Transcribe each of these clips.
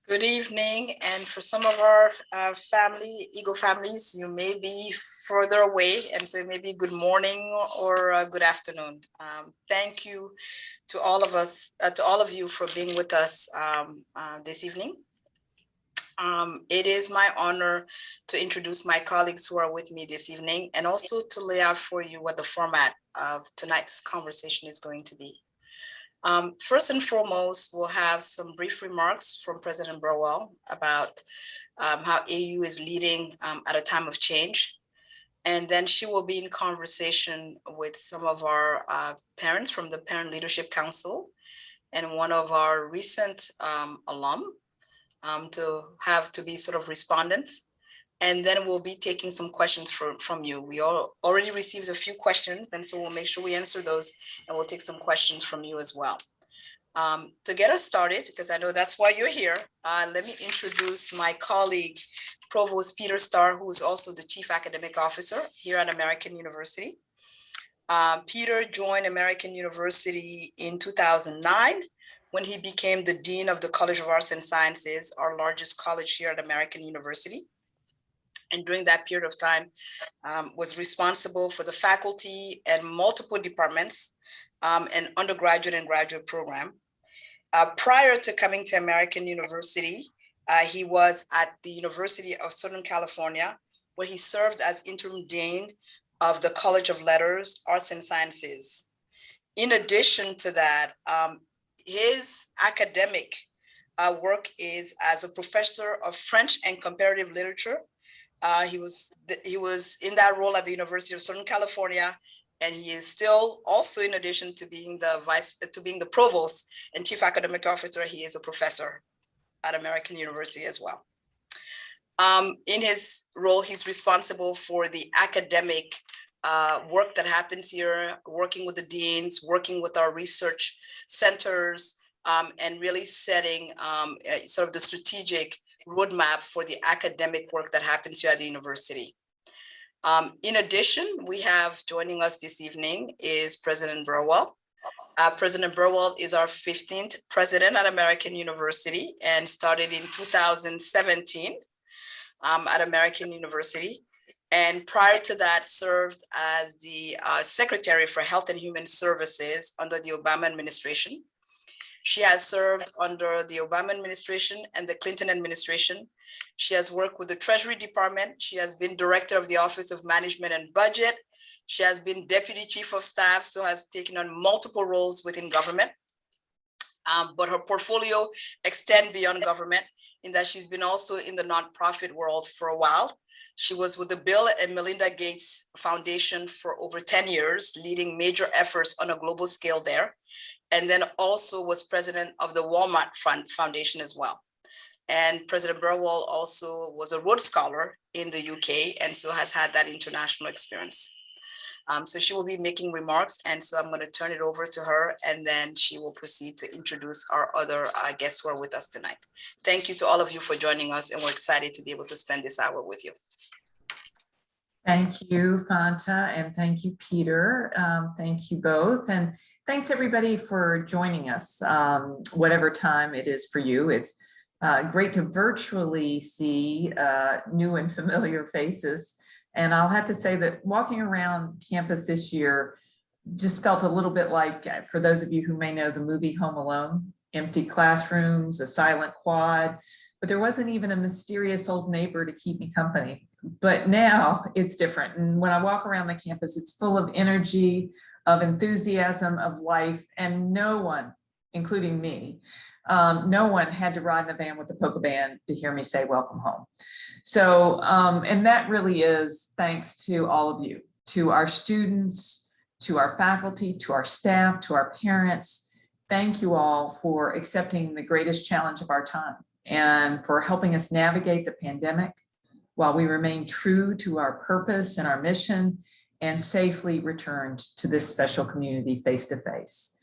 Good evening, and for some of our Eagle families, you may be further away, and so it may be good morning or good afternoon. Thank you to all of us, to all of you for being with us this evening. It is my honor to introduce my colleagues who are with me this evening, and also to lay out for you what the format of tonight's conversation is going to be. First and foremost, we'll have some brief remarks from President Burwell about how AU is leading at a time of change. And then she will be in conversation with some of our parents from the Parent Leadership Council and one of our recent alum to be sort of respondents. And then we'll be taking some questions from you. We already received a few questions, and so we'll make sure we answer those, and we'll take some questions from you as well. To get us started, because I know that's why you're here, let me introduce my colleague, Provost Peter Starr, who is also the Chief Academic Officer here at American University. Peter joined American University in 2009 when he became the Dean of the College of Arts and Sciences, our largest college here at American University. And during that period of time, was responsible for the faculty and multiple departments and undergraduate and graduate program. Prior to coming to American University, he was at the University of Southern California, where he served as interim dean of the College of Letters, Arts and Sciences. In addition to that, his academic work is as a professor of French and comparative literature. He was in that role at the University of Southern California, and he is still also, in addition to being the provost and chief academic officer, he is a professor at American University as well. In his role, he's responsible for the academic work that happens here, working with the deans, working with our research centers, and really setting sort of the strategic roadmap for the academic work that happens here at the university. In addition, we have joining us this evening is President Burwell. President Burwell is our 15th president at American University and started in 2017 at American University. And prior to that, served as the Secretary for Health and Human Services under the Obama administration. She has served under the Obama administration and the Clinton administration. She has worked with the Treasury Department. She has been director of the Office of Management and Budget. She has been deputy chief of staff, so has taken on multiple roles within government. But her portfolio extends beyond government in that she's been also in the nonprofit world for a while. She was with the Bill and Melinda Gates Foundation for over 10 years, leading major efforts on a global scale there. And then also was president of the Walmart Foundation as well. And President Burwell also was a Rhodes Scholar in the UK, and so has had that international experience. So she will be making remarks, and so I'm going to turn it over to her, and then she will proceed to introduce our other guests who are with us tonight. Thank you to all of you for joining us, and we're excited to be able to spend this hour with you. Thank you, Fanta, and thank you, Peter. Thank you both, and thanks everybody for joining us, whatever time it is for you. It's great to virtually see new and familiar faces. And I'll have to say that walking around campus this year just felt a little bit like, for those of you who may know the movie Home Alone, empty classrooms, a silent quad, but there wasn't even a mysterious old neighbor to keep me company. But now it's different. And when I walk around the campus, it's full of energy, of enthusiasm, of life, and no one, including me, no one had to ride in the van with the polka band to hear me say welcome home. So, and that really is thanks to all of you, to our students, to our faculty, to our staff, to our parents. Thank you all for accepting the greatest challenge of our time and for helping us navigate the pandemic while we remain true to our purpose and our mission and safely returned to this special community face to face.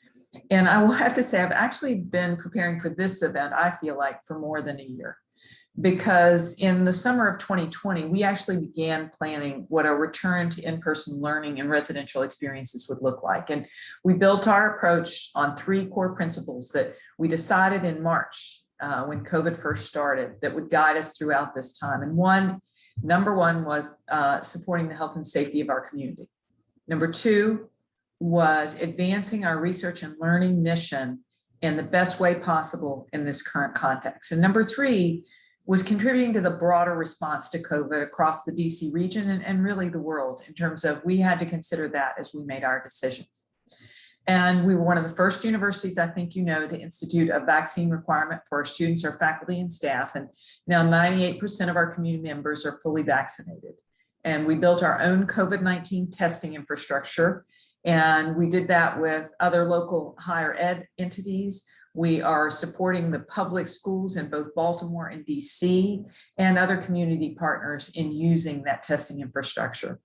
And I will have to say, I've actually been preparing for this event, I feel like, for more than a year, because in the summer of 2020, we actually began planning what a return to in-person learning and residential experiences would look like. And we built our approach on 3 core principles that we decided in March when COVID first started that would guide us throughout this time. And number one was supporting the health and safety of our community. Number two was advancing our research and learning mission in the best way possible in this current context. And number three was contributing to the broader response to COVID across the DC region and really the world, in terms of we had to consider that as we made our decisions. And we were one of the first universities, I think you know, to institute a vaccine requirement for our students, our faculty and staff. And now 98% of our community members are fully vaccinated. And we built our own COVID-19 testing infrastructure. And we did that with other local higher ed entities. We are supporting the public schools in both Baltimore and DC and other community partners in using that testing infrastructure.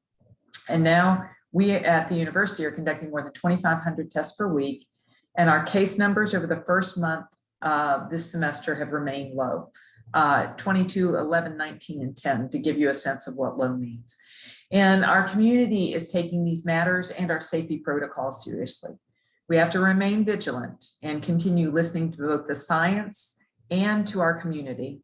And now we at the university are conducting more than 2,500 tests per week. And our case numbers over the first month this semester have remained low, 22, 11, 19, and 10, to give you a sense of what low means. And our community is taking these matters and our safety protocols seriously. We have to remain vigilant and continue listening to both the science and to our community,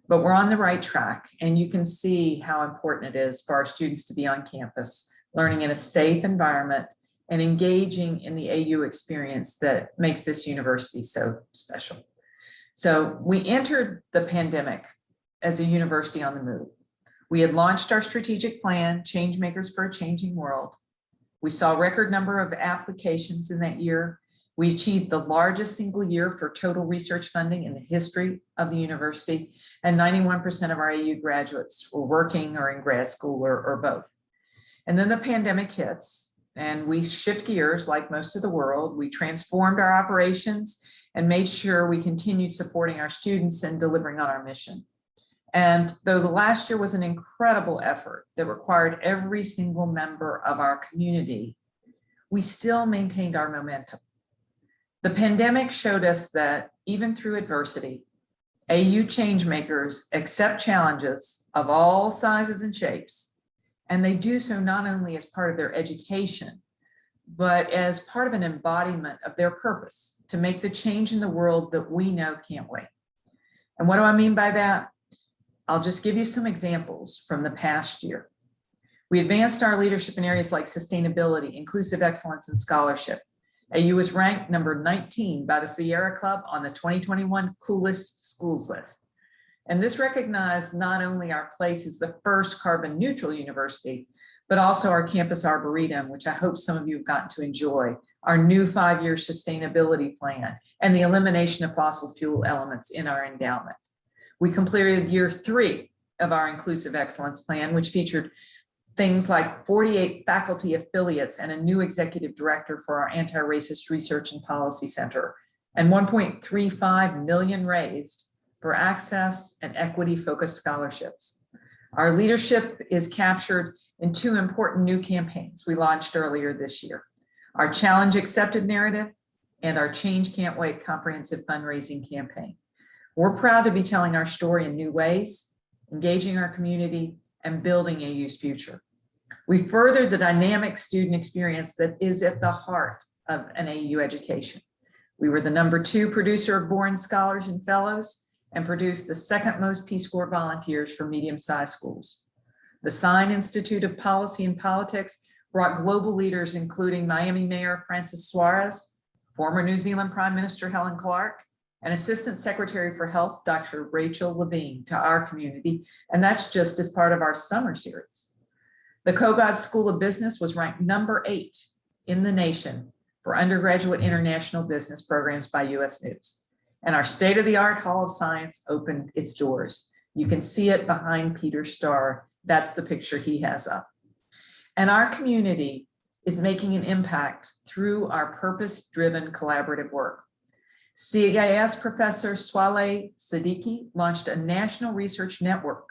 but we're on the right track. And you can see how important it is for our students to be on campus, learning in a safe environment and engaging in the AU experience that makes this university so special. So we entered the pandemic as a university on the move. We had launched our strategic plan, Changemakers for a Changing World. We saw a record number of applications in that year. We achieved the largest single year for total research funding in the history of the university, and 91% of our AU graduates were working or in grad school or both. And then the pandemic hits, and we shift gears like most of the world. We transformed our operations and made sure we continued supporting our students and delivering on our mission. And though the last year was an incredible effort that required every single member of our community, we still maintained our momentum. The pandemic showed us that even through adversity, AU changemakers accept challenges of all sizes and shapes, and they do so not only as part of their education, but as part of an embodiment of their purpose to make the change in the world that we know can't wait. And what do I mean by that? I'll just give you some examples from the past year. We advanced our leadership in areas like sustainability, inclusive excellence, and scholarship. AU was ranked number 19 by the Sierra Club on the 2021 Coolest Schools list. And this recognized not only our place as the first carbon neutral university, but also our campus arboretum, which I hope some of you have gotten to enjoy, our new 5-year sustainability plan, and the elimination of fossil fuel elements in our endowment. We completed year 3 of our inclusive excellence plan, which featured things like 48 faculty affiliates and a new executive director for our Anti-Racist Research and Policy Center, and 1.35 million raised for access and equity-focused scholarships. Our leadership is captured in 2 important new campaigns we launched earlier this year: our Challenge Accepted narrative and our Change Can't Wait comprehensive fundraising campaign. We're proud to be telling our story in new ways, engaging our community, and building AU's future. We furthered the dynamic student experience that is at the heart of an AU education. We were the number 2 producer of Boren Scholars and Fellows and produced the 2nd most Peace Corps volunteers for medium-sized schools. The Sign Institute of Policy and Politics brought global leaders, including Miami Mayor Francis Suarez, former New Zealand Prime Minister Helen Clark, and Assistant Secretary for Health, Dr. Rachel Levine, to our community, and that's just as part of our summer series. The Kogod School of Business was ranked number 8 in the nation for undergraduate international business programs by US News. And our state-of-the-art Hall of Science opened its doors. You can see it behind Peter's star. That's the picture he has up. And our community is making an impact through our purpose-driven collaborative work. CIS Professor Swaleh Siddiqui launched a national research network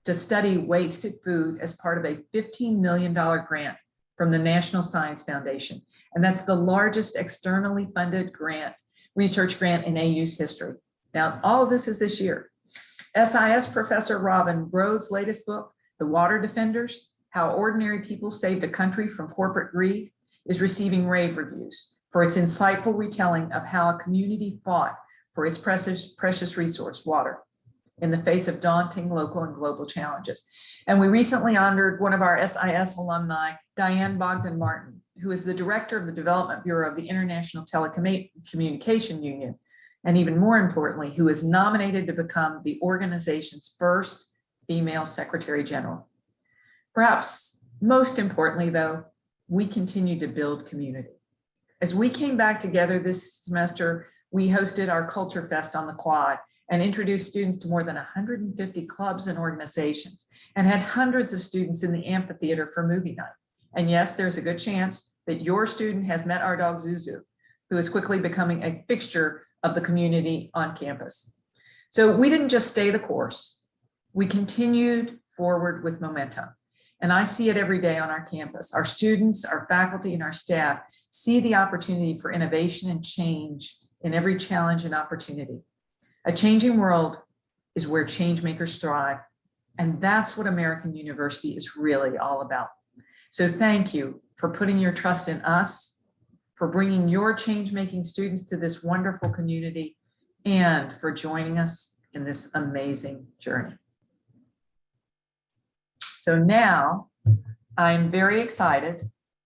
to study wasted food as part of a $15 million grant from the National Science Foundation. And that's the largest externally funded grant, research grant in AU's history. Now, all of this is this year. SIS Professor Robin Broad's latest book, The Water Defenders: How Ordinary People Saved a Country from Corporate Greed, is receiving rave reviews for its insightful retelling of how a community fought for its precious resource, water, in the face of daunting local and global challenges. And we recently honored one of our SIS alumni, Diane Bogdan Martin, who is the director of the Development Bureau of the International Telecommunication Union, and even more importantly, who is nominated to become the organization's first female Secretary General. Perhaps most importantly, though, we continue to build community. As we came back together this semester, we hosted our Culture Fest on the Quad and introduced students to more than 150 clubs and organizations, and had hundreds of students in the amphitheater for movie night. And yes, there's a good chance that your student has met our dog Zuzu, who is quickly becoming a fixture of the community on campus. So we didn't just stay the course, we continued forward with momentum. And I see it every day on our campus. Our students, our faculty, and our staff see the opportunity for innovation and change in every challenge and opportunity. A changing world is where change makers thrive. And that's what American University is really all about. So thank you for putting your trust in us, for bringing your change-making students to this wonderful community, and for joining us in this amazing journey. So now I'm very excited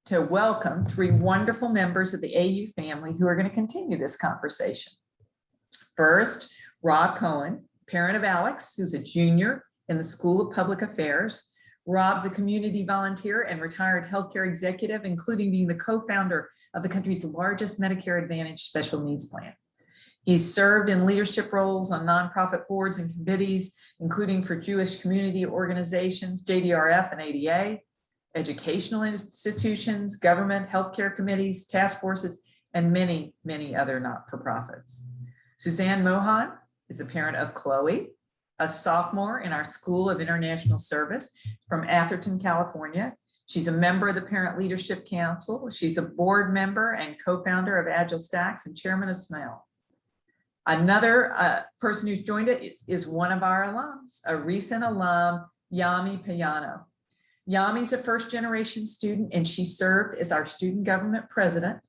to welcome three wonderful members of the AU family who are going to continue this conversation. First, Rob Cohen, parent of Alex, who's a junior in the School of Public Affairs. Rob's a community volunteer and retired healthcare executive, including being the co-founder of the country's largest Medicare Advantage special needs plan. He's served in leadership roles on nonprofit boards and committees, including for Jewish community organizations, JDRF and ADA, educational institutions, government, healthcare committees, task forces, and many, many other not-for-profits. Suzanne Mohan is the parent of Chloe, a sophomore in our School of International Service from Atherton, California. She's a member of the Parent Leadership Council. She's a board member and co-founder of Agile Stacks and chairman of SMEL. Another person who's joined it is one of our alums, a recent alum, Yami Payano. Yami's a first-generation student, and she served as our student government president,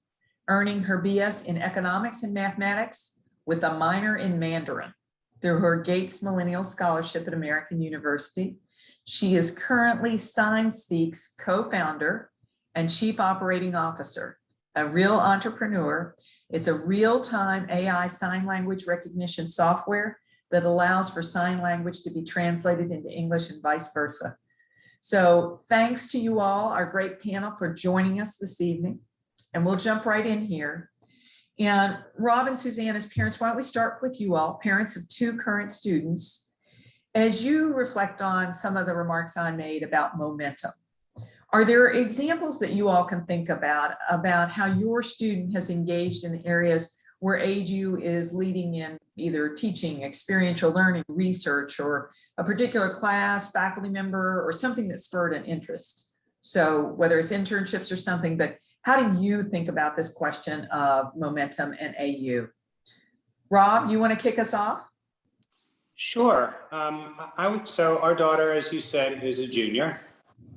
earning her BS in economics and mathematics with a minor in Mandarin through her Gates Millennial Scholarship at American University. She is currently SignSpeak's co-founder and chief operating officer, a real entrepreneur. It's a real-time AI sign language recognition software that allows for sign language to be translated into English and vice versa. So thanks to you all, our great panel, for joining us this evening. And we'll jump right in here. And Rob and Suzanne, as parents, why don't we start with you all, parents of two current students. As you reflect on some of the remarks I made about momentum, are there examples that you all can think about how your student has engaged in areas where AU is leading in either teaching, experiential learning, research, or a particular class, faculty member, or something that spurred an interest? So whether it's internships or something, but how do you think about this question of momentum and AU? Rob, you want to kick us off? Sure. So our daughter, as you said, is a junior.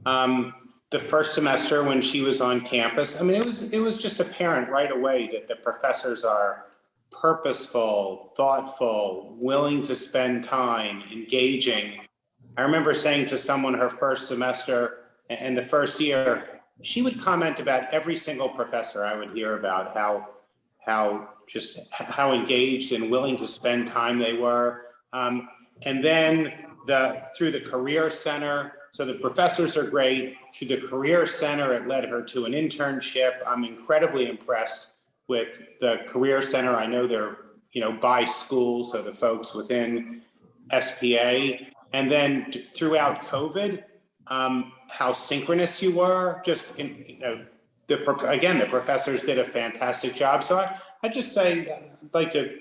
The first semester when she was on campus, I mean, it was just apparent right away that the professors are purposeful, thoughtful, willing to spend time, engaging. I remember saying to someone her first semester and the first year, she would comment about every single professor I would hear about, how engaged and willing to spend time they were. And then through the Career Center, so the professors are great. Through the Career Center, it led her to an internship. I'm incredibly impressed with the Career Center. I know they're, by school, so the folks within SPA. And then throughout COVID, how synchronous you were. The professors did a fantastic job. So I'd like to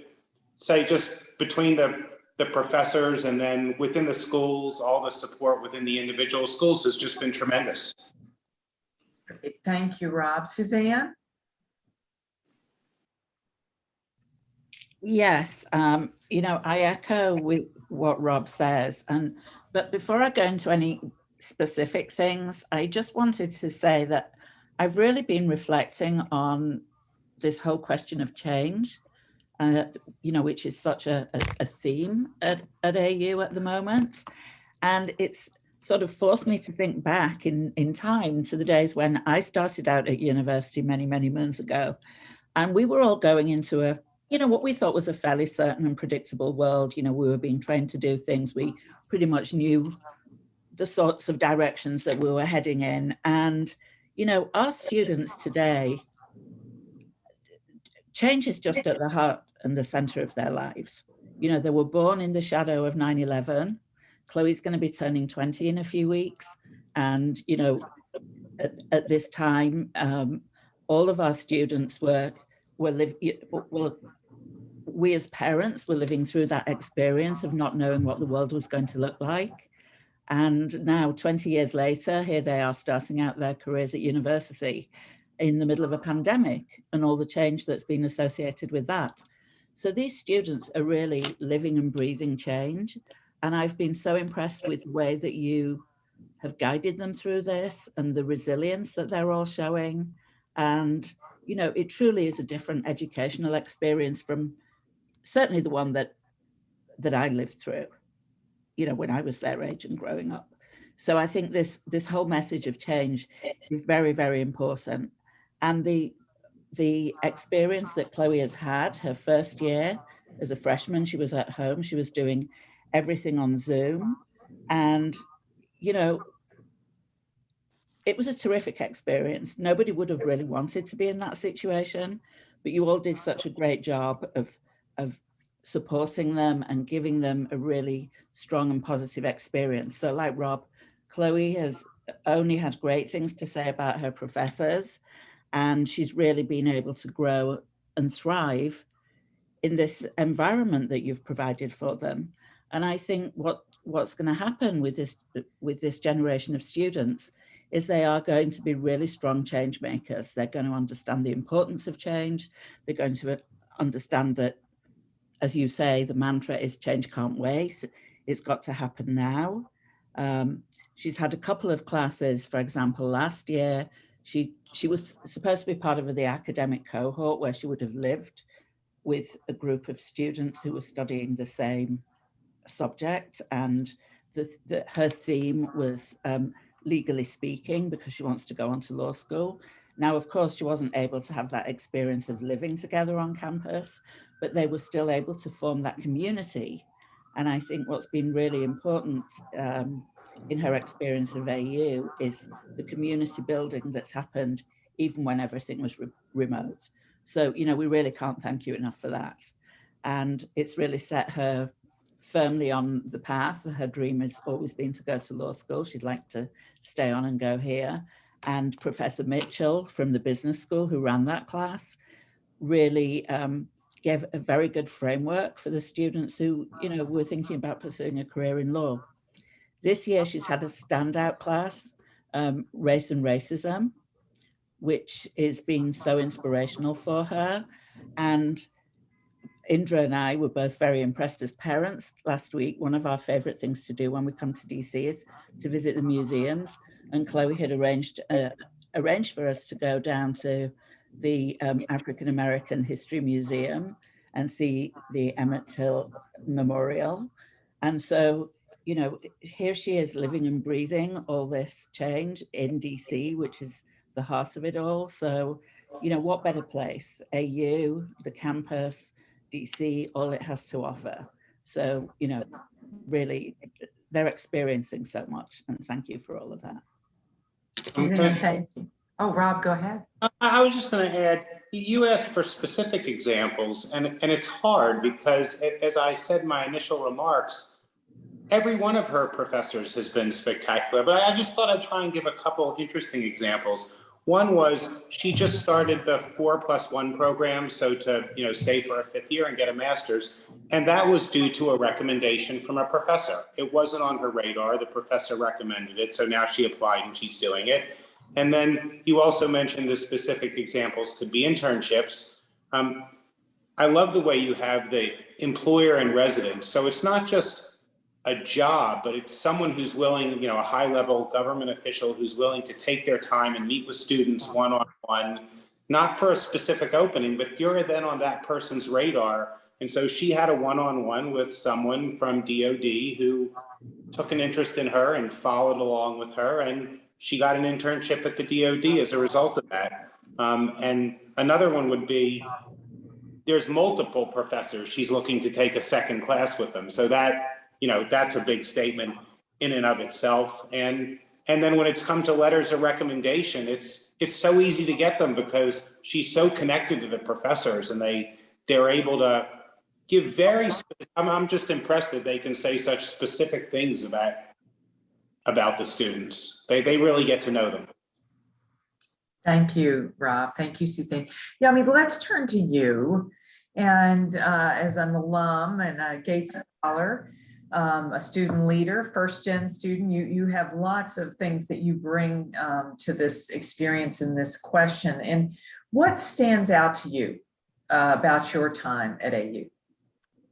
say just between the professors and then within the schools, all the support within the individual schools has just been tremendous. Thank you, Rob. Suzanne? Yes, I echo with what Rob says. But before I go into any specific things, I just wanted to say that I've really been reflecting on this whole question of change you know, which is such a theme at AU at the moment. And it's sort of forced me to think back in time to the days when I started out at university many, many moons ago. And we were all going into a, you know, what we thought was a fairly certain and predictable world. You know, we were being trained to do things. We pretty much knew the sorts of directions that we were heading in. And, you know, our students today, change is just at the heart and the center of their lives. You know, they were born in the shadow of 9/11. Chloe's going to be turning 20 in a few weeks. And, you know, at this time, all of our students we as parents were living through that experience of not knowing what the world was going to look like. And now 20 years later, here they are starting out their careers at university in the middle of a pandemic and all the change that's been associated with that. So these students are really living and breathing change. And I've been so impressed with the way that you have guided them through this and the resilience that they're all showing. And, you know, it truly is a different educational experience from certainly the one that I lived through, you know, when I was their age and growing up. So I think this whole message of change is very, very important. And the experience that Chloe has had, her first year as a freshman, she was at home, she was doing everything on Zoom. And, you know, it was a terrific experience. Nobody would have really wanted to be in that situation, but you all did such a great job of supporting them and giving them a really strong and positive experience. So like Rob, Chloe has only had great things to say about her professors, and she's really been able to grow and thrive in this environment that you've provided for them. And I think what's going to happen with this generation of students is they are going to be really strong change makers. They're going to understand the importance of change. They're going to understand that, as you say, the mantra is change can't wait. It's got to happen now. She's had a couple of classes, for example, last year, she was supposed to be part of the academic cohort where she would have lived with a group of students who were studying the same subject. And her theme was legally speaking, because she wants to go on to law school. Now, of course, she wasn't able to have that experience of living together on campus, but they were still able to form that community. And I think what's been really important in her experience of AU is the community building that's happened even when everything was remote. So, you know, we really can't thank you enough for that. And it's really set her firmly on the path. Her dream has always been to go to law school. She'd like to stay on and go here. And Professor Mitchell from the business school, who ran that class, really gave a very good framework for the students who, you know, were thinking about pursuing a career in law. This year, she's had a standout class, Race and Racism, which is being so inspirational for her. And Indra and I were both very impressed as parents last week. One of our favorite things to do when we come to DC is to visit the museums. And Chloe had arranged for us to go down to the African American History Museum and see the Emmett Till Memorial. And so, you know, here she is living and breathing all this change in DC, which is the heart of it all. So, you know, what better place? AU, the campus, DC, all it has to offer. So, you know, really, they're experiencing so much. And thank you for all of that. Thank you. Oh, Rob, go ahead. I was just going to add, you asked for specific examples, and it's hard because, as I said in my initial remarks, every one of her professors has been spectacular, but I just thought I'd try and give a couple interesting examples. One was she just started the 4+1 program, so to, you know, stay for a 5th year and get a master's, and that was due to a recommendation from a professor. It wasn't on her radar. The professor recommended it, so now she applied and she's doing it. And then you also mentioned the specific examples could be internships. I love the way you have the employer and residence. So it's not just a job, but it's someone who's willing, you know, a high-level government official who's willing to take their time and meet with students one-on-one, not for a specific opening, but you're then on that person's radar. And so she had a one-on-one with someone from DOD who took an interest in her and followed along with her, and she got an internship at the DOD as a result of that. And another one would be, there's multiple professors she's looking to take a second class with them. So that, you know, that's a big statement in and of itself. And then when it's come to letters of recommendation, it's so easy to get them because she's so connected to the professors, and they're able to give I'm just impressed that they can say such specific things about the students. They really get to know them. Thank you, Rob. Thank you, Suzanne. Yeah, I mean, let's turn to you. And as an alum and a Gates Scholar, a student leader, first-gen student, you have lots of things that you bring to this experience and this question. And what stands out to you about your time at AU?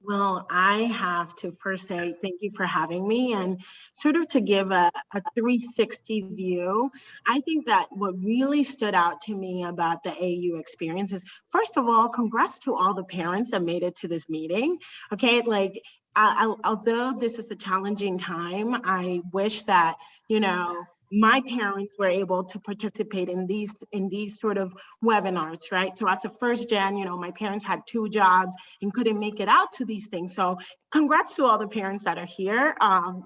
Well, I have to first say thank you for having me, and sort of to give a 360 view. I think that what really stood out to me about the AU experience is, first of all, congrats to all the parents that made it to this meeting. Okay, like, although this is a challenging time, I wish that, you know, my parents were able to participate in these sort of webinars, right? So as a first gen, you know, my parents had 2 jobs and couldn't make it out to these things. So congrats to all the parents that are here.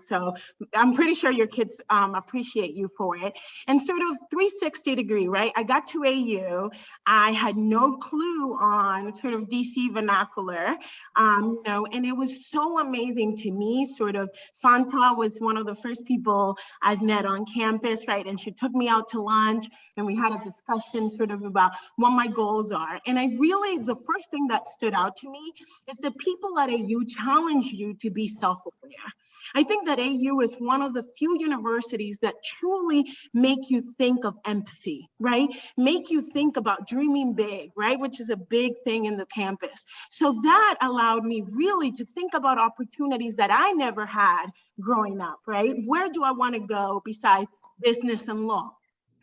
So I'm pretty sure your kids appreciate you for it. And sort of 360 degree, right? I got to AU, I had no clue on sort of DC vernacular, you know, and it was so amazing to me. Sort of Fanta was one of the first people I've met on campus, right? And she took me out to lunch and we had a discussion sort of about what my goals are. And I really, the first thing that stood out to me is the people at AU challenge you to be self-aware. I think that AU is one of the few universities that truly make you think of empathy, right? Make you think about dreaming big, right? Which is a big thing in the campus. So that allowed me really to think about opportunities that I never had growing up, right? Where do I want to go besides business and law?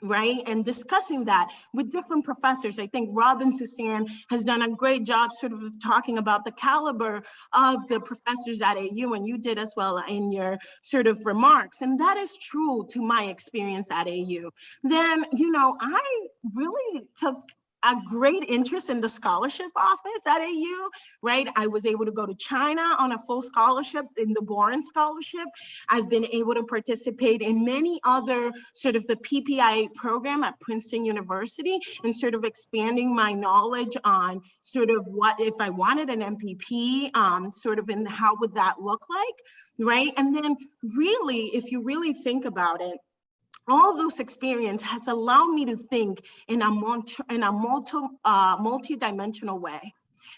Right? And discussing that with different professors. I think Rob and Suzanne has done a great job sort of talking about the caliber of the professors at AU, and you did as well in your sort of remarks. And that is true to my experience at AU. Then, you know, I really took a great interest in the scholarship office at AU, right? I was able to go to China on a full scholarship in the Boren Scholarship. I've been able to participate in many other sort of the PPIA program at Princeton University and sort of expanding my knowledge on sort of what if I wanted an MPP, sort of in how would that look like, right? And then really, if you really think about it, all those experience has allowed me to think in a multi-dimensional way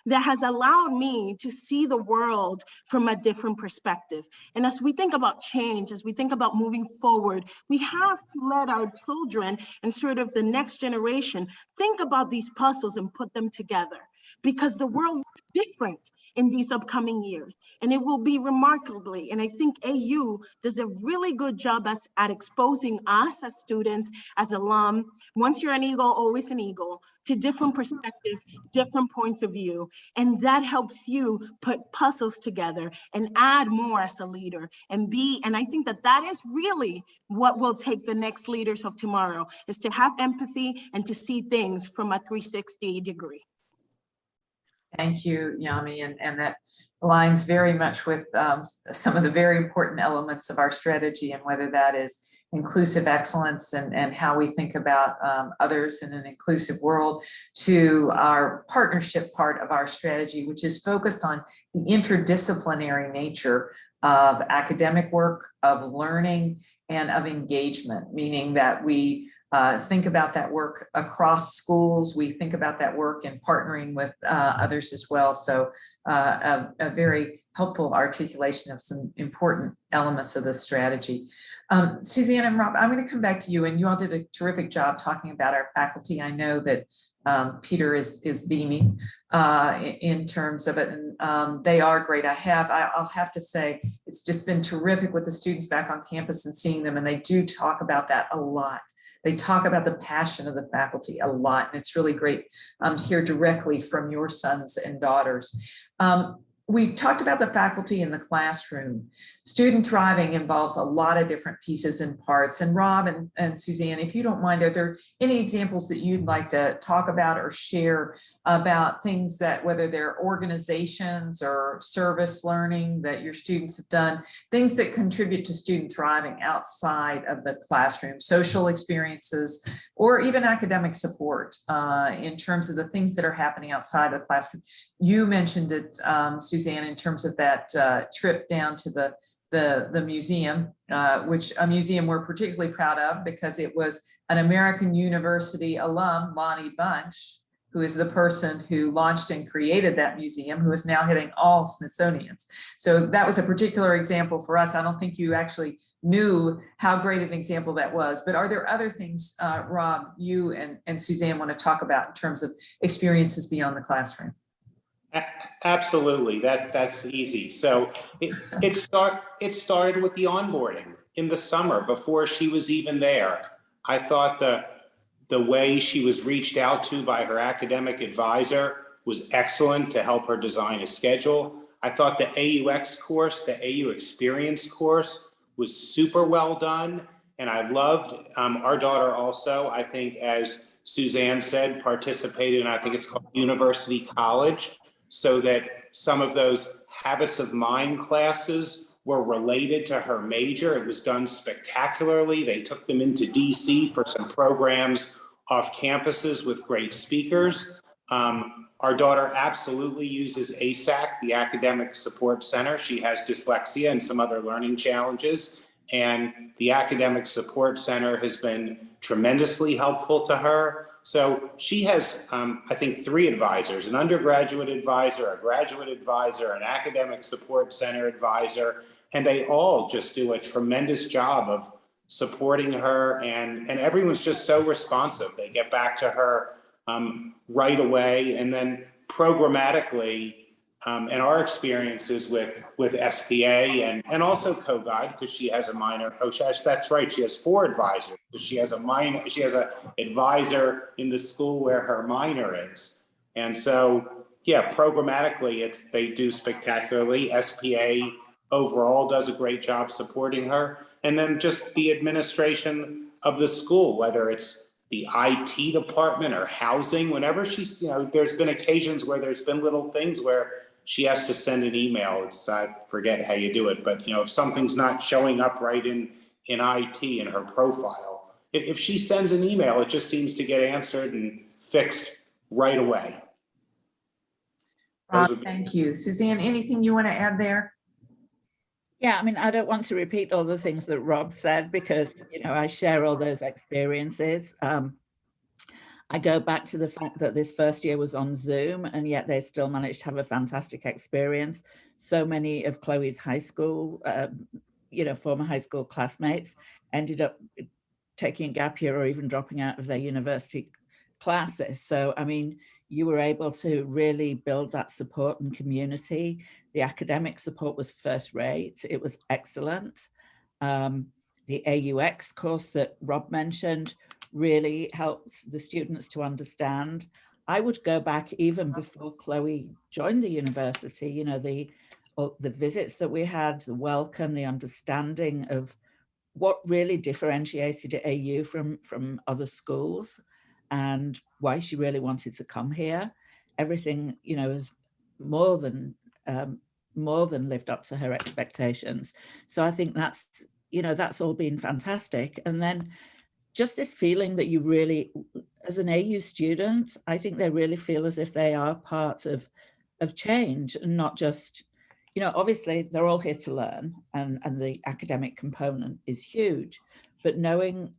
that has allowed me to see the world from a different perspective. And as we think about change, as we think about moving forward, we have to let our children and sort of the next generation think about these puzzles and put them together, because the world looks different in these upcoming years, and it will be remarkably. And I think AU does a really good job at exposing us as students, as alum, once you're an eagle, always an eagle, to different perspectives, different points of view. And that helps you put puzzles together and add more as a leader and I think that is really what will take the next leaders of tomorrow, is to have empathy and to see things from a 360 degree. Thank you, Yami, and that aligns very much with some of the very important elements of our strategy, and whether that is inclusive excellence and how we think about others in an inclusive world, to our partnership part of our strategy, which is focused on the interdisciplinary nature of academic work, of learning, and of engagement, meaning that we think about that work across schools. We think about that work in partnering with others as well. So a very helpful articulation of some important elements of the strategy. Suzanne and Rob, I'm going to come back to you, and you all did a terrific job talking about our faculty. I know that Peter is beaming in terms of it, and they are great. I'll have to say, it's just been terrific with the students back on campus and seeing them, and they do talk about that a lot. They talk about the passion of the faculty a lot, and it's really great to hear directly from your sons and daughters. We talked about the faculty in the classroom. Student thriving involves a lot of different pieces and parts. And Rob and Suzanne, if you don't mind, are there any examples that you'd like to talk about or share about things that, whether they're organizations or service learning that your students have done, things that contribute to student thriving outside of the classroom, social experiences, or even academic support in terms of the things that are happening outside of the classroom? You mentioned it, Suzanne, in terms of that trip down to the museum, which a museum we're particularly proud of because it was an American University alum, Lonnie Bunch, who is the person who launched and created that museum, who is now hitting all Smithsonians. So that was a particular example for us. I don't think you actually knew how great an example that was, but are there other things, Rob, you and Suzanne want to talk about in terms of experiences beyond the classroom? Absolutely, that's easy. So it started with the onboarding in the summer before she was even there. I thought the way she was reached out to by her academic advisor was excellent to help her design a schedule. I thought the AUX course, the AU Experience course, was super well done, and I loved our daughter also, I think, as Suzanne said, participated in, I think it's called University College, so that some of those habits of mind classes were related to her major. It was done spectacularly. They took them into DC for some programs off campuses with great speakers. Our daughter absolutely uses ASAC, the Academic Support Center. She has dyslexia and some other learning challenges, and the Academic Support Center has been tremendously helpful to her. So she has, I think, 3 advisors: an undergraduate advisor, a graduate advisor, an academic support center advisor, and they all just do a tremendous job of supporting her, and everyone's just so responsive. They get back to her right away, and then programmatically, and our experiences with SPA and also co-guide, because she has a minor. Oh, that's right. She has 4 advisors. She has a minor. She has a advisor in the school where her minor is, and so yeah, programmatically, they do spectacularly. SPA overall does a great job supporting her, and then just the administration of the school, whether it's the IT department or housing. Whenever she's, there's been occasions where there's been little things where she has to send an email. I forget how you do it, but if something's not showing up right in IT in her profile, if she sends an email, it just seems to get answered and fixed right away. Thank you. Suzanne, anything you want to add there? Yeah, I mean, I don't want to repeat all the things that Rob said because, I share all those experiences. I go back to the fact that this first year was on Zoom, and yet they still managed to have a fantastic experience. So many of Chloe's high school, former high school classmates ended up taking a gap year or even dropping out of their university classes. So, I mean, you were able to really build that support and community. The academic support was first rate. It was excellent. The AUX course that Rob mentioned really helped the students to understand. I would go back even before Chloe joined the university, the visits that we had, the welcome, the understanding of what really differentiated AU from other schools and why she really wanted to come here. Everything, is more than lived up to her expectations. So I think that's all been fantastic. And then just this feeling that you really, as an AU student, I think they really feel as if they are part of change and not just, obviously they're all here to learn and the academic component is huge, but knowing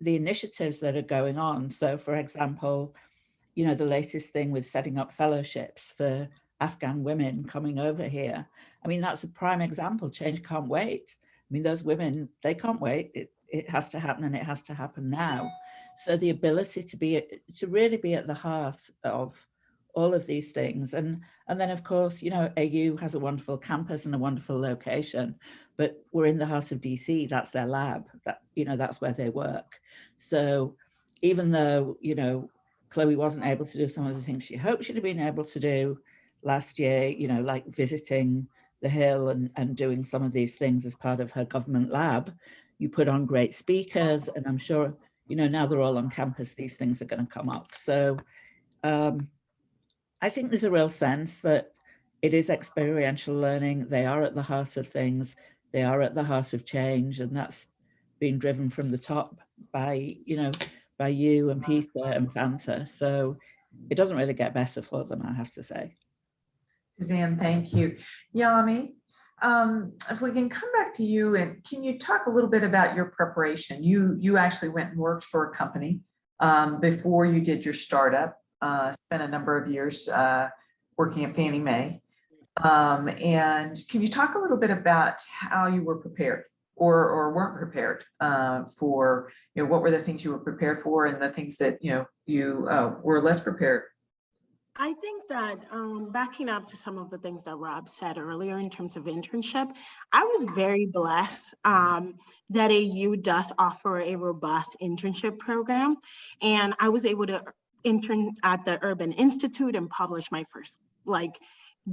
the initiatives that are going on. So for example, the latest thing with setting up fellowships for Afghan women coming over here. I mean, that's a prime example. Change can't wait. I mean, those women, they can't wait. It has to happen, and it has to happen now. So the ability to really be at the heart of all of these things. And then of course, AU has a wonderful campus and a wonderful location, but we're in the heart of DC. That's their lab. That, you know, that's where they work. So even though, you know, Chloe wasn't able to do some of the things she hoped she'd have been able to do last year, you know, like visiting the Hill and doing some of these things as part of her government lab, you put on great speakers, and I'm sure, you know, now they're all on campus, these things are going to come up. So I think there's a real sense that it is experiential learning. They are at the heart of things. They are at the heart of change, and that's been driven from the top by, you know, by you and Peter and Fanta. So it doesn't really get better for them, I have to say. Suzanne, thank you. Yami, if we can come back to you, and can you talk a little bit about your preparation? You actually went and worked for a company before you did your startup, spent a number of years working at Fannie Mae. And can you talk a little bit about how you were prepared or weren't prepared for, you know, what were the things you were prepared for and the things that, you know, you were less prepared? I think that backing up to some of the things that Rob said earlier in terms of internship, I was very blessed that AU does offer a robust internship program. And I was able to intern at the Urban Institute and publish my first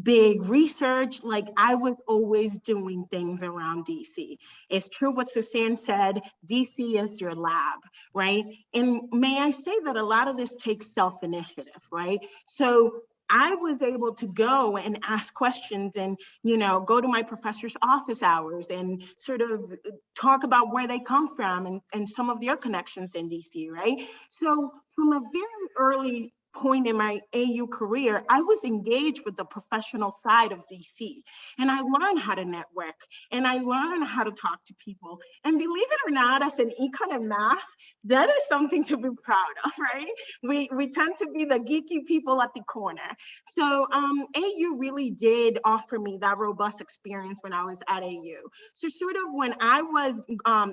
big research. Like, I was always doing things around DC. It's true what Suzanne said, DC is your lab, right? And may I say that a lot of this takes self-initiative, right? So I was able to go and ask questions and, you know, go to my professor's office hours and sort of talk about where they come from and some of their connections in DC, right? So from a very early point in my AU career, I was engaged with the professional side of DC, and I learned how to network and I learned how to talk to people. And believe it or not, as an econ and math, that is something to be proud of, right? We tend to be the geeky people at the corner. So AU really did offer me that robust experience when I was at AU. So sort of when I was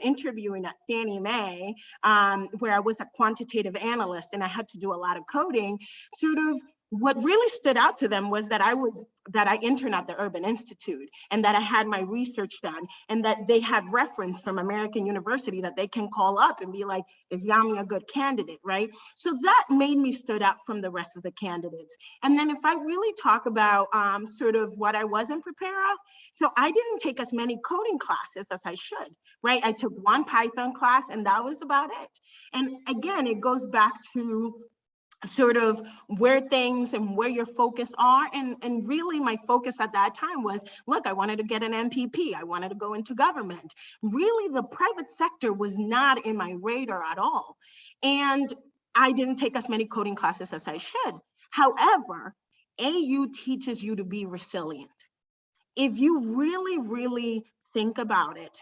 interviewing at Fannie Mae, where I was a quantitative analyst and I had to do a lot of coding, sort of what really stood out to them was that I interned at the Urban Institute and that I had my research done and that they had reference from American University that they can call up and be like, is Yami a good candidate, right? So that made me stood out from the rest of the candidates. And then if I really talk about sort of what I wasn't prepared of, so I didn't take as many coding classes as I should, right? I took one Python class and that was about it. And again, it goes back to sort of where things and where your focus are. And really my focus at that time was, look, I wanted to get an MPP. I wanted to go into government. Really, the private sector was not in my radar at all. And I didn't take as many coding classes as I should. However, AU teaches you to be resilient. If you really, really think about it,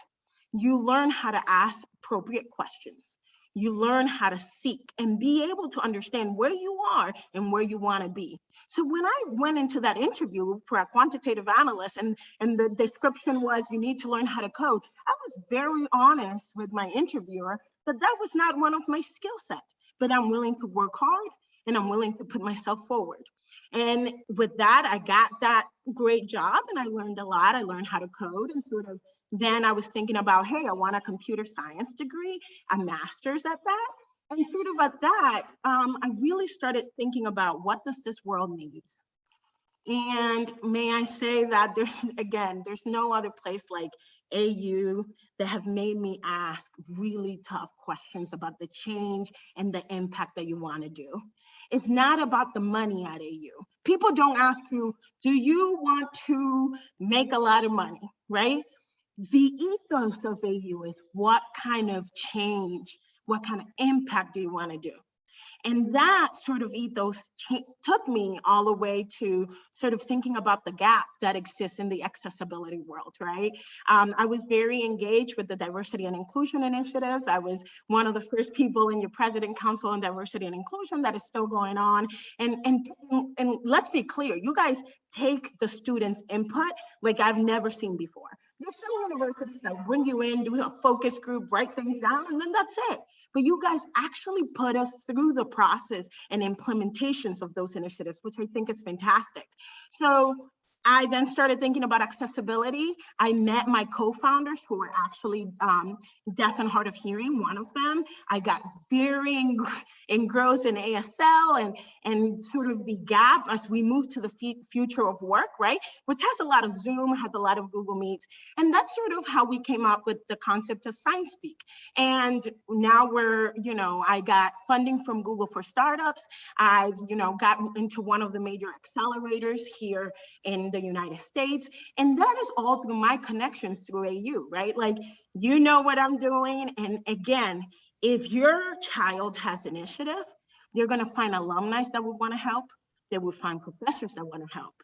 you learn how to ask appropriate questions. You learn how to seek and be able to understand where you are and where you want to be. So when I went into that interview for a quantitative analyst and the description was you need to learn how to code, I was very honest with my interviewer that that was not one of my skill set, but I'm willing to work hard and I'm willing to put myself forward. And with that, I got that great job and I learned a lot. I learned how to code and sort of then I was thinking about, hey, I want a computer science degree, a master's at that. And sort of at that, I really started thinking about what does this world need? And may I say that there's no other place like AU that have made me ask really tough questions about the change and the impact that you want to do. It's not about the money at AU. People don't ask you, do you want to make a lot of money, right? The ethos of AU is what kind of change, what kind of impact do you want to do? And that sort of ethos took me all the way to sort of thinking about the gap that exists in the accessibility world, right? I was very engaged with the diversity and inclusion initiatives. I was one of the first people in your President Council on Diversity and Inclusion that is still going on. And let's be clear, you guys take the students' input like I've never seen before. There's some universities that bring you in, do a focus group, write things down, and then that's it. But you guys actually put us through the process and implementations of those initiatives, which I think is fantastic. So I then started thinking about accessibility. I met my co-founders who were actually deaf and hard of hearing, one of them. I got very engrossed in ASL and sort of the gap as we move to the future of work, right? Which has a lot of Zoom, has a lot of Google Meets. And that's sort of how we came up with the concept of Science Speak. And now we're, I got funding from Google for Startups. I've, got into one of the major accelerators here in the United States. And that is all through my connections through AU, right? Like, you know what I'm doing. And again, if your child has initiative, they're going to find alumni that would want to help. They would find professors that want to help.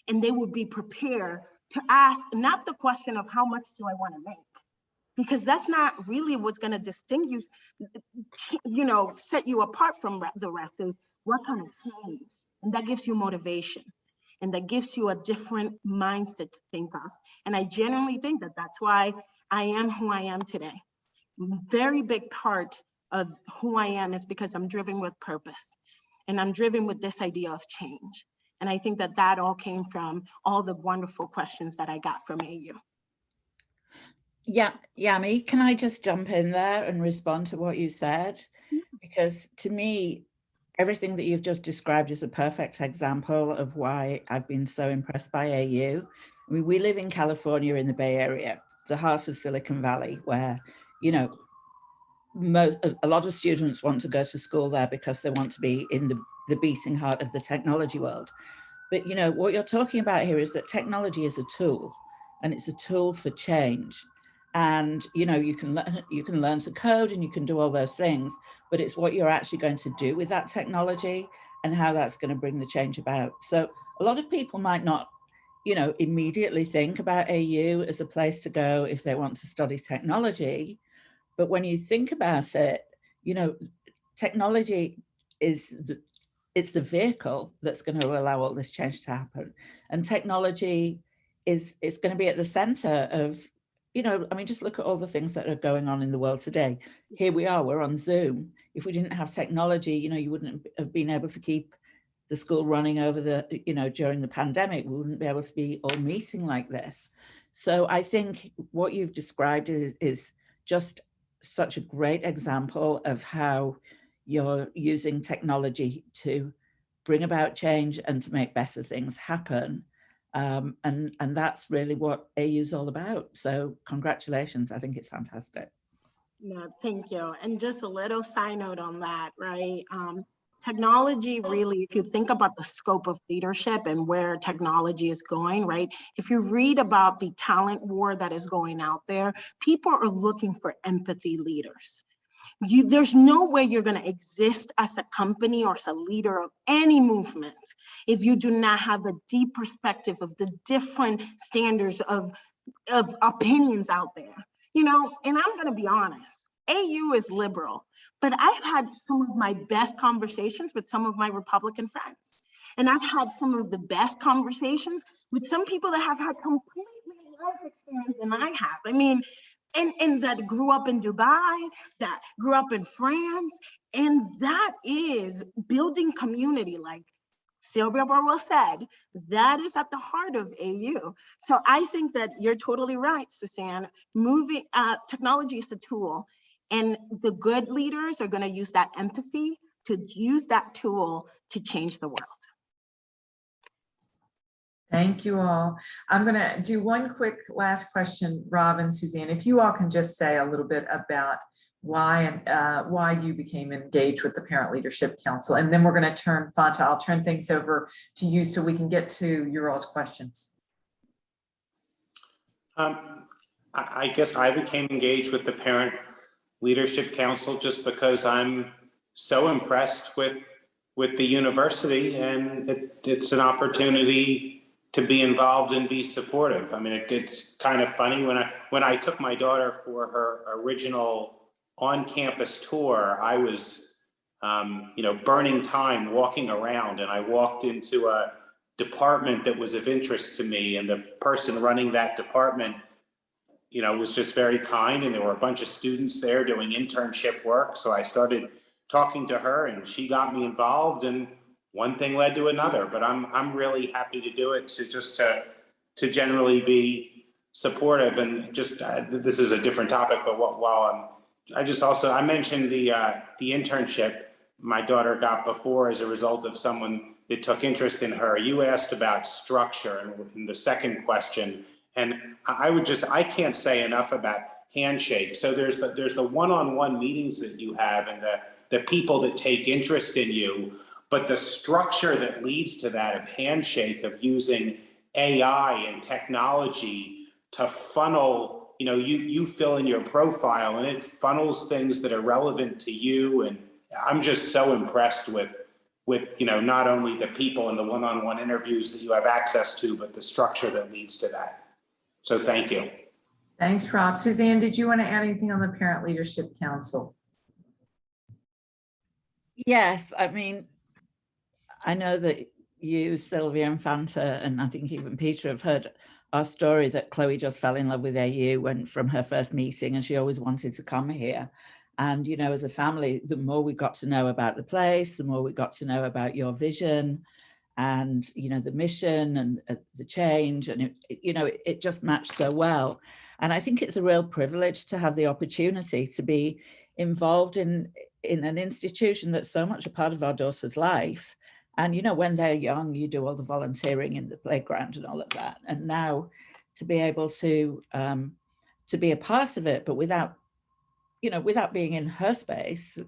And they would be prepared to ask not the question of how much do I want to make, because that's not really what's going to distinguish, set you apart from the rest. Is what kind of change? And that gives you motivation. And that gives you a different mindset to think of. And I genuinely think that that's why I am who I am today. Very big part of who I am is because I'm driven with purpose. And I'm driven with this idea of change. And I think that that all came from all the wonderful questions that I got from AU. Yeah, Yami, can I just jump in there and respond to what you said? Because to me, everything that you've just described is a perfect example of why I've been so impressed by AU. I mean, we live in California in the Bay Area, the heart of Silicon Valley, where, a lot of students want to go to school there because they want to be in the beating heart of the technology world. But, what you're talking about here is that technology is a tool, and it's a tool for change. And, you can learn to code and you can do all those things, but it's what you're actually going to do with that technology and how that's going to bring the change about. So a lot of people might not, immediately think about AU as a place to go if they want to study technology. But when you think about it, technology it's the vehicle that's going to allow all this change to happen. And technology is going to be at the center of, just look at all the things that are going on in the world today. Here we are, we're on Zoom. If we didn't have technology, you wouldn't have been able to keep the school running over during the pandemic. We wouldn't be able to be all meeting like this. So I think what you've described is just such a great example of how you're using technology to bring about change and to make better things happen. And that's really what AU is all about. So congratulations, I think it's fantastic. No, thank you. And just a little side note on that, right? Technology really, if you think about the scope of leadership and where technology is going, right? If you read about the talent war that is going out there, people are looking for empathy leaders. There's no way you're going to exist as a company or as a leader of any movement if you do not have a deep perspective of the different standards of opinions out there. And I'm going to be honest, AU is liberal, but I've had some of my best conversations with some of my Republican friends. And I've had some of the best conversations with some people that have had completely life experience than I have. I mean, and that grew up in Dubai, that grew up in France, and that is building community. Like Sylvia Burwell said, that is at the heart of AU. So I think that you're totally right, Suzanne. Technology is a tool, and the good leaders are going to use that empathy to use that tool to change the world. Thank you all. I'm going to do one quick last question, Rob and Suzanne. If you all can just say a little bit about why you became engaged with the Parent Leadership Council, and then we're going to turn, Fanta, I'll turn things over to you so we can get to your all's questions. I guess I became engaged with the Parent Leadership Council just because I'm so impressed with the university, and it's an opportunity to be involved and be supportive. I mean, it's kind of funny when I took my daughter for her original on-campus tour, I was, burning time walking around, and I walked into a department that was of interest to me, and the person running that department, was just very kind, and there were a bunch of students there doing internship work. So I started talking to her, and she got me involved, and one thing led to another. But I'm really happy to do it, to generally be supportive. And just this is a different topic, but I mentioned the internship my daughter got before as a result of someone that took interest in her. You asked about structure in the second question, and I can't say enough about handshake. So there's the one-on-one meetings that you have and the people that take interest in you, but the structure that leads to that of handshake, of using AI and technology to funnel, you fill in your profile and it funnels things that are relevant to you. And I'm just so impressed with not only the people and the one-on-one interviews that you have access to, but the structure that leads to that. So thank you. Thanks, Rob. Suzanne, did you want to add anything on the Parent Leadership Council? Yes, I mean, I know that you, Sylvia and Fanta, and I think even Peter have heard our story that Chloe just fell in love with AU and from her first meeting, and she always wanted to come here. And, as a family, the more we got to know about the place, the more we got to know about your vision and, the mission and the change. And, it just matched so well. And I think it's a real privilege to have the opportunity to be involved in an institution that's so much a part of our daughter's life. And, when they're young, you do all the volunteering in the playground and all of that. And now to be able to be a part of it, but without being in her space,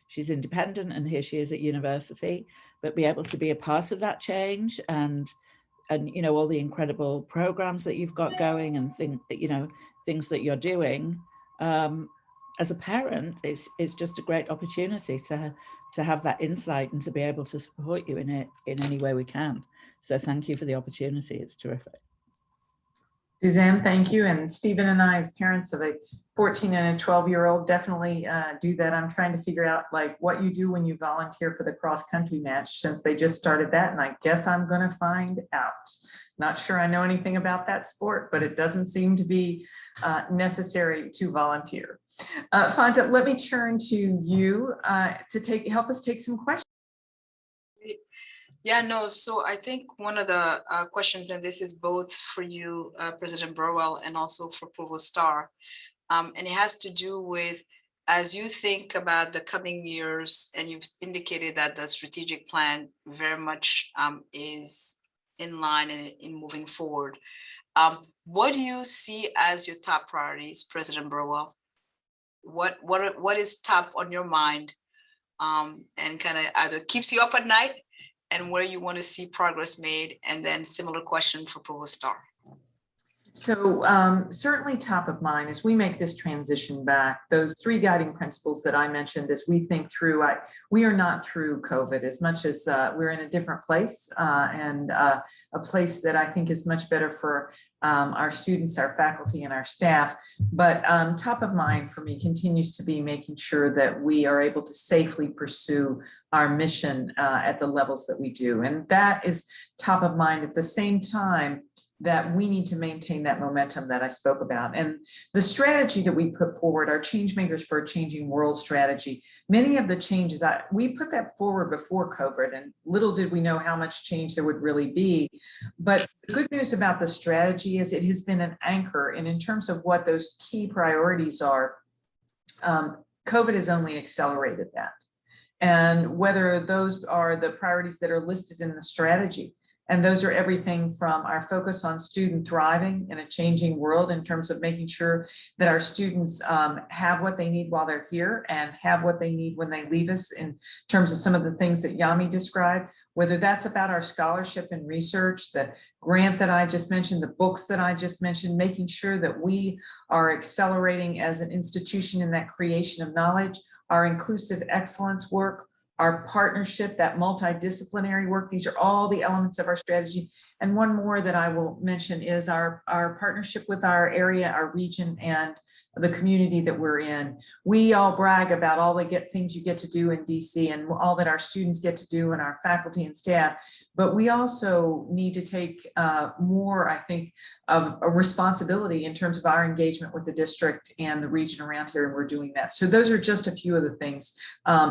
she's independent and here she is at university, but be able to be a part of that change and all the incredible programs that you've got going and things that you're doing. As a parent, it's just a great opportunity to have that insight and to be able to support you in it in any way we can. So thank you for the opportunity. It's terrific. Suzanne, thank you. And Stephen and I, as parents of a 14 and a 12-year-old, definitely do that. I'm trying to figure out what you do when you volunteer for the cross-country match, since they just started that, and I guess I'm going to find out. Not sure I know anything about that sport, but it doesn't seem to be necessary to volunteer. Fanta, let me turn to you to help us take some questions. Yeah, no, so I think one of the questions, and this is both for you, President Burwell, and also for Provost Starr, and it has to do with, as you think about the coming years, and you've indicated that the strategic plan very much is in line and in moving forward. What do you see as your top priorities, President Burwell? What is top on your mind, and kind of either keeps you up at night, and where you want to see progress made? And then similar question for Provost Starr. So certainly top of mind as we make this transition back, those three guiding principles that I mentioned as we think through, we are not through COVID, as much as we're in a different place and a place that I think is much better for our students, our faculty, and our staff. But top of mind for me continues to be making sure that we are able to safely pursue our mission at the levels that we do. And that is top of mind at the same time that we need to maintain that momentum that I spoke about. And the strategy that we put forward, our Change Makers for a Changing World strategy, many of the changes, we put that forward before COVID, and little did we know how much change there would really be. But the good news about the strategy is it has been an anchor, and in terms of what those key priorities are, COVID has only accelerated that. And whether those are the priorities that are listed in the strategy, and those are everything from our focus on student thriving in a changing world in terms of making sure that our students have what they need while they're here and have what they need when they leave us, in terms of some of the things that Yami described, whether that's about our scholarship and research, the grant that I just mentioned, the books that I just mentioned, making sure that we are accelerating as an institution in that creation of knowledge, our inclusive excellence work, our partnership, that multidisciplinary work. These are all the elements of our strategy. And one more that I will mention is our partnership with our area, our region, and the community that we're in. We all brag about all the things you get to do in DC and all that our students get to do and our faculty and staff, but we also need to take more, I think, of a responsibility in terms of our engagement with the district and the region around here, and we're doing that. So those are just a few of the things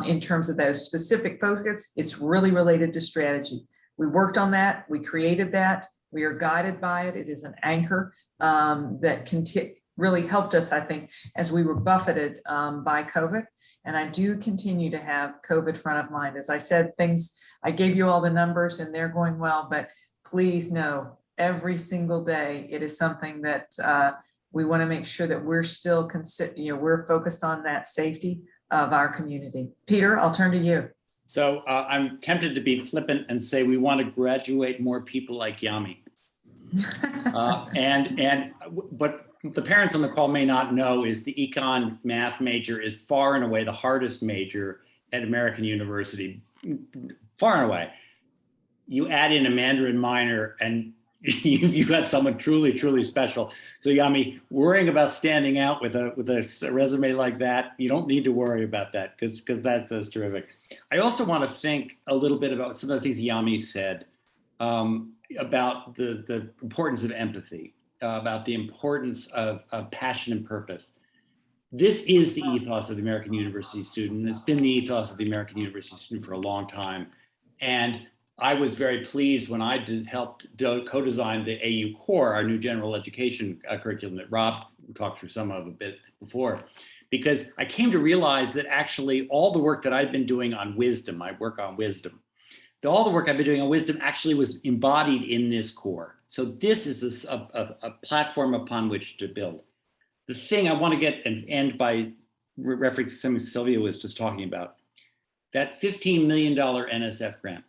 in terms of those specific focus. It's really related to strategy. We worked on that, we created that, We are guided by it. It is an anchor that really helped us, I think, as we were buffeted by COVID. And I do continue to have COVID front of mind. As I said, I gave you all the numbers and they're going well, but please know every single day it is something that we want to make sure that we're still we're focused on that safety of our community. Peter, I'll turn to you. So I'm tempted to be flippant and say we want to graduate more people like Yami. But the parents on the call may not know is the econ math major is far and away the hardest major at American University, far and away. You add in a Mandarin minor and you've got someone truly, truly special. So Yami, worrying about standing out with a resume like that, you don't need to worry about that because that's terrific. I also want to think a little bit about some of the things Yami said about the importance of empathy, about the importance of passion and purpose. This is the ethos of the American University student, and it's been the ethos of the American University student for a long time. And I was very pleased when I helped co-design the AU Core, our new general education curriculum that Rob talked through some of a bit before, because I came to realize that actually all the work that I've been doing on wisdom, I work on wisdom, all the work I've been doing on wisdom actually was embodied in this core. So this is a platform upon which to build. The thing I want to get and end by referencing something Sylvia was just talking about, that $15 million NSF grant.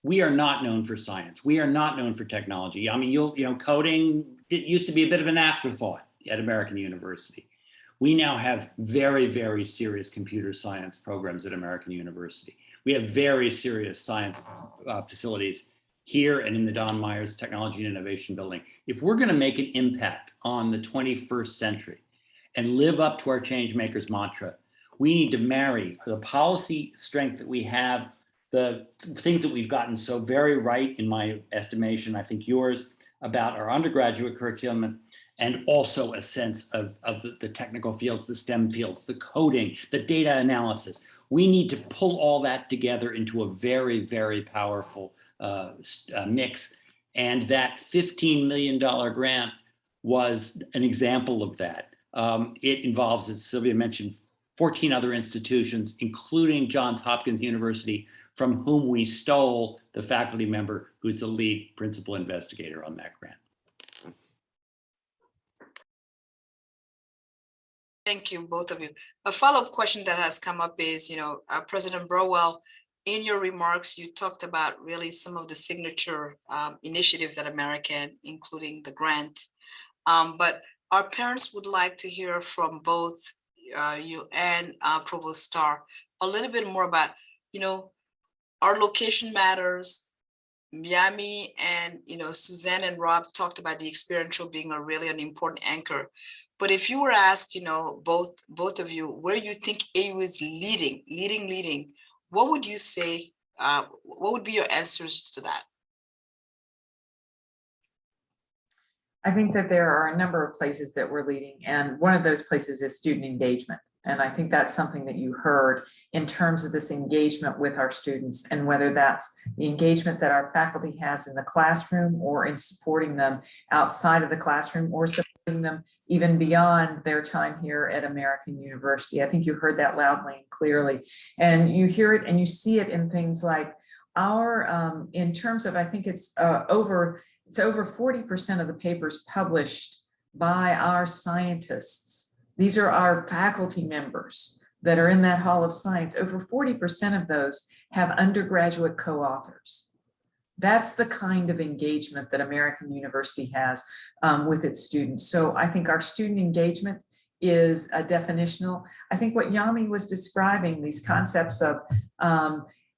We are not known for science. We are not known for technology. I mean, coding used to be a bit of an afterthought at American University. We now have very, very serious computer science programs at American University. We have very serious science facilities here and in the Don Myers Technology and Innovation Building. If we're going to make an impact on the 21st century and live up to our change makers mantra, we need to marry the policy strength that we have, the things that we've gotten so very right, in my estimation, I think yours, about our undergraduate curriculum, and also a sense of the technical fields, the STEM fields, the coding, the data analysis. We need to pull all that together into a very, very powerful mix. And that $15 million grant was an example of that. It involves, as Sylvia mentioned, 14 other institutions, including Johns Hopkins University, from whom we stole the faculty member who's the lead principal investigator on that grant. Thank you, both of you. A follow-up question that has come up is, President Burwell, in your remarks, you talked about really some of the signature initiatives at American, including the grant. But our parents would like to hear from both you and Provost Starr a little bit more about, our location matters. Yami and Suzanne and Rob talked about the experiential being really an important anchor. But if you were asked, both of you, where you think AU is leading, what would you say? What would be your answers to that? I think that there are a number of places that we're leading, and one of those places is student engagement. And I think that's something that you heard in terms of this engagement with our students, and whether that's the engagement that our faculty has in the classroom or in supporting them outside of the classroom or supporting them even beyond their time here at American University. I think you heard that loudly and clearly. And you hear it and you see it in things like our, in terms of, I think it's over 40% of the papers published by our scientists. These are our faculty members that are in that Hall of Science. Over 40% of those have undergraduate co-authors. That's the kind of engagement that American University has with its students. So I think our student engagement is definitional. I think what Yami was describing, these concepts of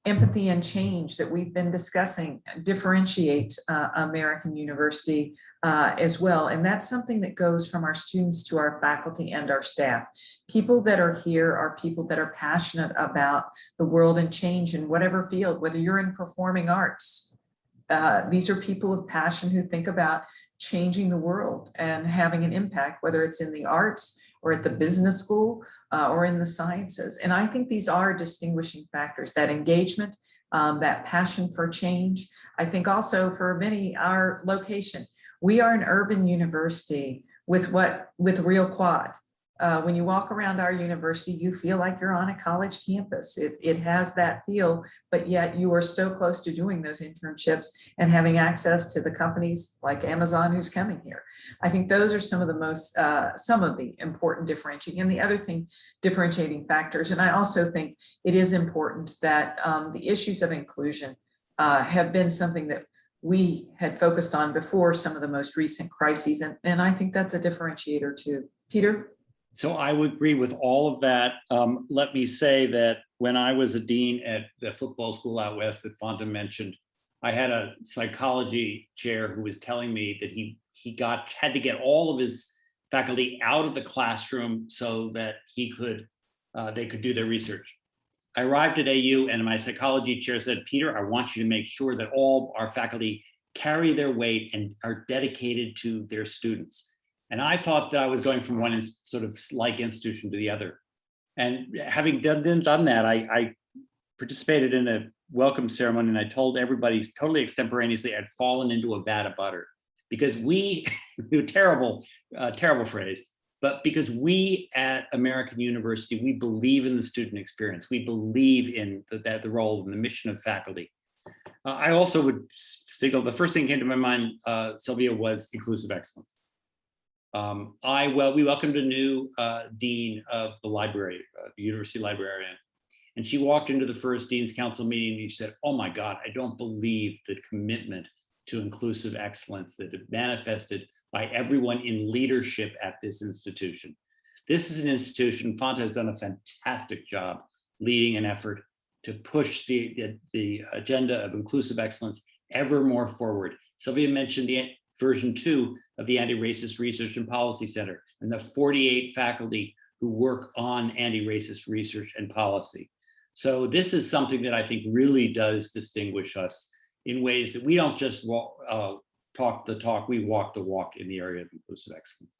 empathy and change that we've been discussing, differentiate American University as well. And that's something that goes from our students to our faculty and our staff. People that are here are people that are passionate about the world and change in whatever field, whether you're in performing arts. These are people of passion who think about changing the world and having an impact, whether it's in the arts or at the business school or in the sciences. And I think these are distinguishing factors, that engagement, that passion for change. I think also for many, our location, we are an urban university with real quad. When you walk around our university, you feel like you're on a college campus. It has that feel, but yet you are so close to doing those internships and having access to the companies like Amazon who's coming here. I think those are some of the important differentiating factors. And I also think it is important that the issues of inclusion have been something that we had focused on before some of the most recent crises. And I think that's a differentiator too. Peter? So I would agree with all of that. Let me say that when I was a dean at the football school out west that Fonda mentioned, I had a psychology chair who was telling me that he had to get all of his faculty out of the classroom so that they could do their research. I arrived at AU and my psychology chair said, Peter, I want you to make sure that all our faculty carry their weight and are dedicated to their students. And I thought that I was going from one sort of like institution to the other. And having done that, I participated in a welcome ceremony and I told everybody totally extemporaneously I'd fallen into a vat of butter because terrible phrase, but because we at American University, we believe in the student experience. We believe in the role and the mission of faculty. I also would signal, the first thing that came to my mind, Sylvia, was inclusive excellence. We welcomed a new dean of the library, the university librarian, and she walked into the first Dean's Council meeting and she said, oh my God, I don't believe the commitment to inclusive excellence that is manifested by everyone in leadership at this institution. This is an institution, Fonda has done a fantastic job leading an effort to push the agenda of inclusive excellence ever more forward. Sylvia mentioned the version 2 of the Anti-Racist Research and Policy Center and the 48 faculty who work on anti-racist research and policy. So this is something that I think really does distinguish us in ways that we don't just talk the talk, we walk the walk in the area of inclusive excellence.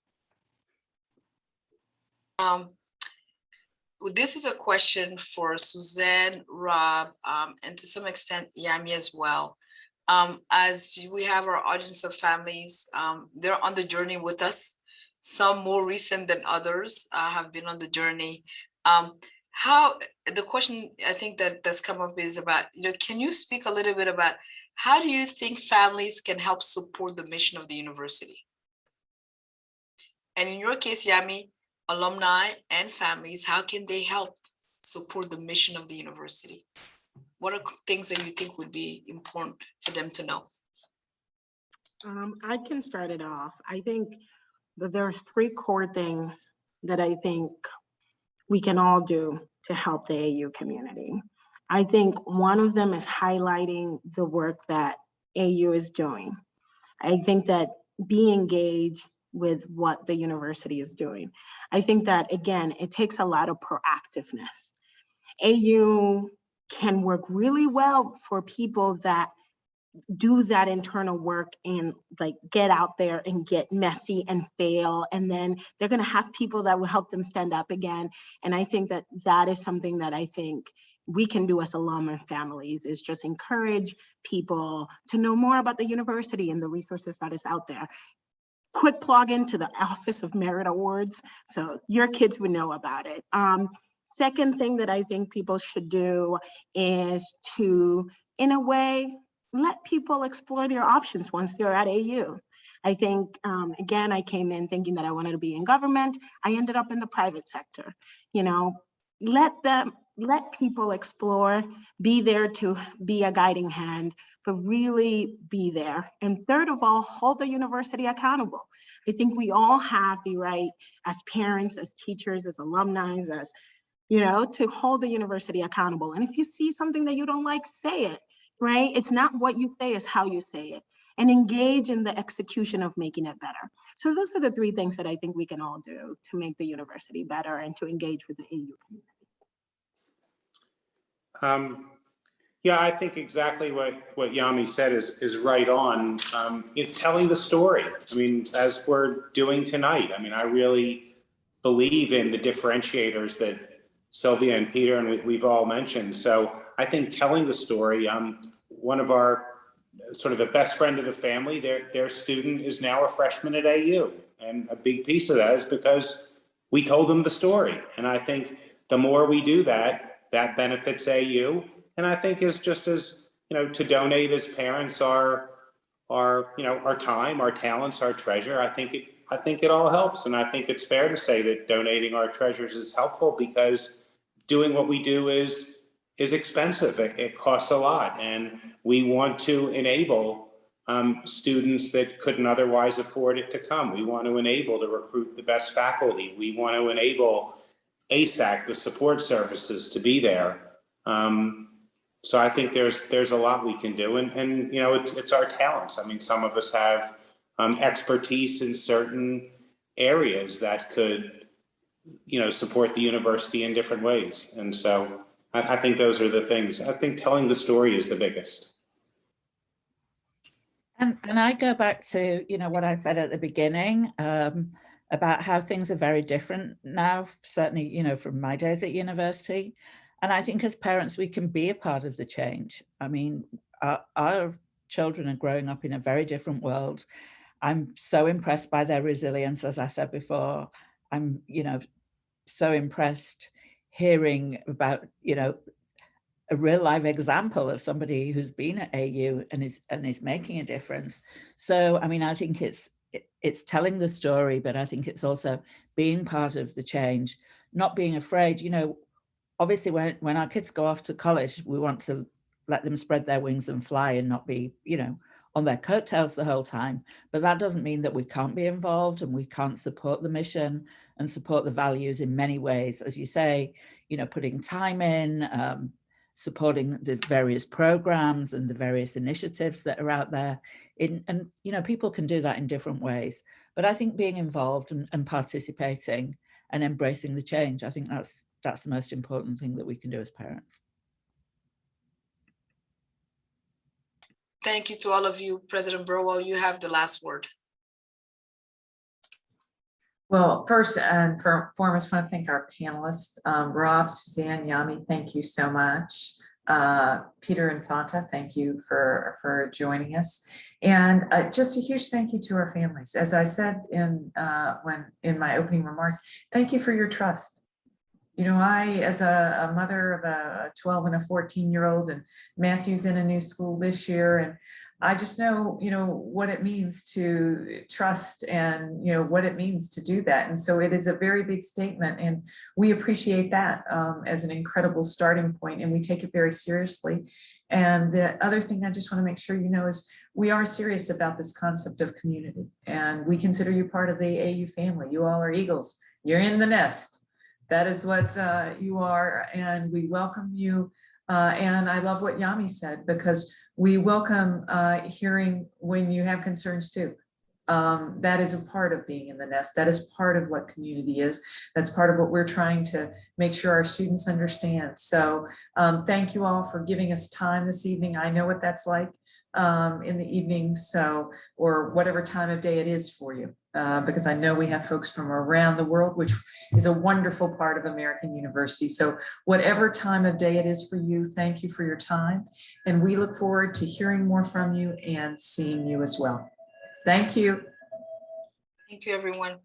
This is a question for Suzanne, Rob, and to some extent, Yami as well. As we have our audience of families, they're on the journey with us. Some more recent than others have been on the journey. The question I think that's come up is about, can you speak a little bit about how do you think families can help support the mission of the university? And in your case, Yami, alumni and families, how can they help support the mission of the university? What are things that you think would be important for them to know? I can start it off. I think that there's 3 core things that I think we can all do to help the AU community. I think one of them is highlighting the work that AU is doing. I think that be engaged with what the university is doing. I think that, again, it takes a lot of proactiveness. AU can work really well for people that do that internal work and like get out there and get messy and fail. And then they're going to have people that will help them stand up again. And I think that that is something that I think we can do as alum and families, is just encourage people to know more about the university and the resources that is out there. Quick plug into the Office of Merit Awards, so your kids would know about it. Second thing that I think people should do is to, in a way, let people explore their options once they're at AU. I think, again, I came in thinking that I wanted to be in government. I ended up in the private sector. Let people explore, be there to be a guiding hand, but really be there. And third of all, hold the university accountable. I think we all have the right, as parents, as teachers, as alumni, as to hold the university accountable. And if you see something that you don't like, say it, right? It's not what you say, it's how you say it. And engage in the execution of making it better. So those are the 3 things that I think we can all do to make the university better and to engage with the AU community. Yeah, I think exactly what Yami said is right on. Telling the story. I mean, as we're doing tonight, I really believe in the differentiators that Sylvia and Peter and we've all mentioned. So I think telling the story, one of our sort of a best friend of the family, their student is now a freshman at AU. And a big piece of that is because we told them the story. And I think the more we do that, that benefits AU. And I think is just as, to donate as parents our time, our talents, our treasure. I think it all helps. And I think it's fair to say that donating our treasures is helpful, because doing what we do is expensive. It costs a lot. And we want to enable students that couldn't otherwise afford it to come. We want to enable to recruit the best faculty. We want to enable ASAC, the support services, to be there. So I think there's a lot we can do, and it's our talents. I mean, some of us have expertise in certain areas that could, support the university in different ways. And so I think those are the things. I think telling the story is the biggest. And I go back to, what I said at the beginning about how things are very different now, certainly, from my days at university. And I think as parents, we can be a part of the change. I mean, our children are growing up in a very different world. I'm so impressed by their resilience, as I said before. I'm, so impressed hearing about, a real live example of somebody who's been at AU and is making a difference. So, I mean, I think it's telling the story, but I think it's also being part of the change, not being afraid. Obviously, when our kids go off to college, we want to let them spread their wings and fly and not be, on their coattails the whole time. But that doesn't mean that we can't be involved and we can't support the mission and support the values in many ways. As you say, putting time in, supporting the various programs and the various initiatives that are out there. And people can do that in different ways. But I think being involved and participating and embracing the change, I think that's the most important thing that we can do as parents. Thank you to all of you. President Burwell, you have the last word. Well, first and foremost, I want to thank our panelists, Rob, Suzanne, Yami, thank you so much. Peter and Fanta, thank you for joining us. And just a huge thank you to our families. As I said in my opening remarks, thank you for your trust. I, as a mother of a 12 and a 14-year-old, and Matthew's in a new school this year, and I just know, what it means to trust and, what it means to do that. And so it is a very big statement, and we appreciate that as an incredible starting point, and we take it very seriously. And the other thing I just want to make sure is we are serious about this concept of community, and we consider you part of the AU family. You all are Eagles. You're in the nest. That is what you are, and we welcome you. And I love what Yami said, because we welcome hearing when you have concerns too. That is a part of being in the nest. That is part of what community is. That's part of what we're trying to make sure our students understand. So thank you all for giving us time this evening. I know what that's like in the evening, or whatever time of day it is for you, because I know we have folks from around the world, which is a wonderful part of American University. So whatever time of day it is for you, thank you for your time. And we look forward to hearing more from you and seeing you as well. Thank you. Thank you, everyone.